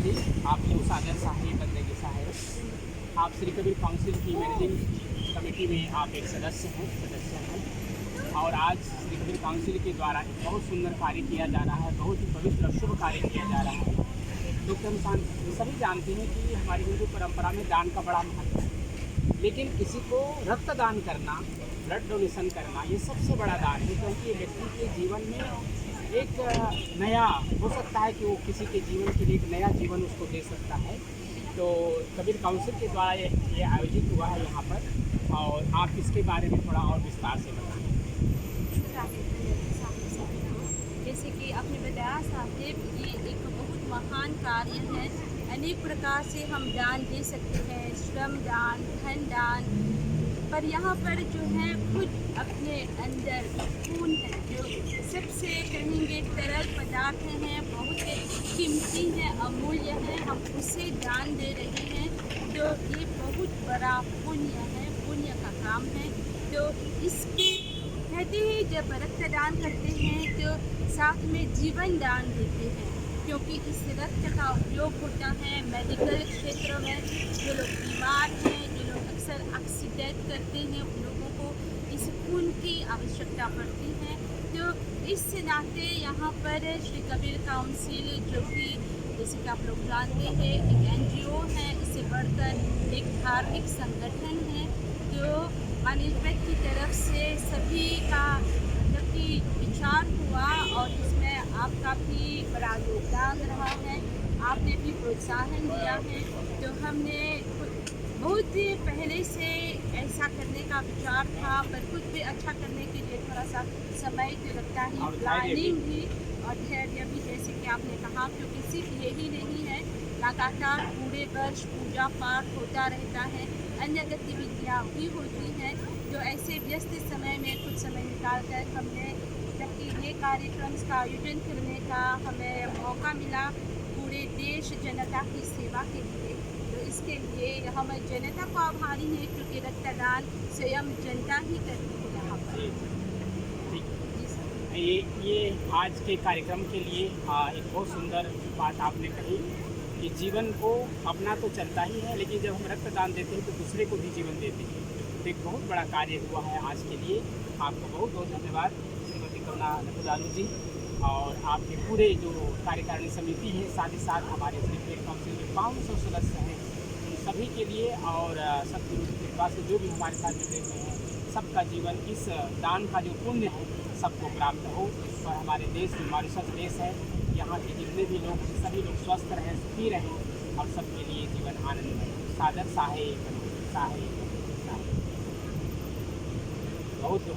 जी, आपके उस आदर साहिब बंदगी साहिब, आप श्री कबीर काउंसिल की मैनेजिंग कमेटी में आप एक सदस्य हैं और आज श्री कबीर काउंसिल के द्वारा एक बहुत सुंदर कार्य किया जा रहा है, बहुत ही पवित्र और शुभ कार्य किया जा रहा है। क्योंकि हम सभी जानते हैं कि हमारी हिंदू परंपरा में दान का बड़ा महत्व है, लेकिन किसी को रक्तदान करना, ब्लड डोनेशन करना, ये सबसे बड़ा दान है, क्योंकि ये व्यक्ति के जीवन में एक नया हो सकता है कि वो किसी के जीवन के लिए एक नया जीवन उसको दे सकता है। तो कबीर काउंसिल के द्वारा ये आयोजित हुआ है यहाँ पर, और आप इसके बारे में थोड़ा और विस्तार से बताएं। जैसे कि आपने बताया साहिब, ये एक बहुत महान कार्य है। अनेक प्रकार से हम दान दे सकते हैं, श्रम दान, धन दान, पर यहाँ पर जो है खुद अपने अंदर खून है, जो सबसे कहेंगे तरल पदार्थ हैं, बहुत कीमती है, अमूल्य है, हम उसे दान दे रहे हैं। तो ये बहुत बड़ा पुण्य है, पुण्य का काम है। तो इसके कहते हैं जब रक्तदान करते हैं तो साथ में जीवन दान देते हैं, क्योंकि इस रक्त का उपयोग होता है मेडिकल क्षेत्र में। जो लोग बीमार हैं, जो लोग अक्सर एक्सीडेंट करते हैं, उन लोगों को इस खून की आवश्यकता पड़ती है। तो इस नाते यहाँ पर श्री कबीर काउंसिल, जो कि जैसे कि आप लोग जानते हैं एक NGO है, इससे बढ़कर एक धार्मिक संगठन है, जो मैनेजमेंट की तरफ से सभी का मतलब कि विचार हुआ और इसमें आपका भी बड़ा योगदान रहा है, आपने भी प्रोत्साहन दिया है। तो हमने बहुत पहले से ऐसा करने का विचार था, पर कुछ भी अच्छा करने के लिए थोड़ा सा समय तो लगता ही, प्लानिंग भी और धैर्य भी, जैसे कि आपने कहा, क्योंकि सिर्फ यही नहीं है, लगातार पूरे वर्ष पूजा पाठ होता रहता है, अन्य गतिविधियाँ भी होती हैं। जो ऐसे व्यस्त समय में कुछ समय निकाल कर हमने जबकि ये कार्यक्रम का आयोजन करने का हमें मौका मिला पूरे देश जनता की सेवा के लिए। तो इसके लिए हम जनता को आभारी हैं, क्योंकि रक्तदान स्वयं जनता ही करती है यहाँ पर। जी सर। ये आज के कार्यक्रम के लिए एक बहुत सुंदर बात आपने कही कि जीवन को अपना तो चलता ही है, लेकिन जब हम रक्तदान देते हैं तो दूसरे को भी जीवन देते हैं। तो एक बहुत बड़ा कार्य हुआ है आज के लिए। आपको बहुत बहुत धन्यवाद श्रीमती करुणा नकुलालू जी और आपके पूरे जो कार्यकारिणी समिति है, साथ ही साथ हमारे श्री कबीर काउंसिल के 500 सदस्य हैं, उन सभी के लिए और सतगुरु की कृपा से जो भी हमारे साथ जुड़े हुए हैं, सबका जीवन इस दान का जो पुण्य है सबको प्राप्त हो। इस पर हमारे देश मॉरिशस देश है, यहाँ के जितने भी लोग सभी लोग स्वस्थ रहें, सुखी रहें और सबके लिए जीवन आनंद है। सादर साहेब साहेब साहेब बहुत बहुत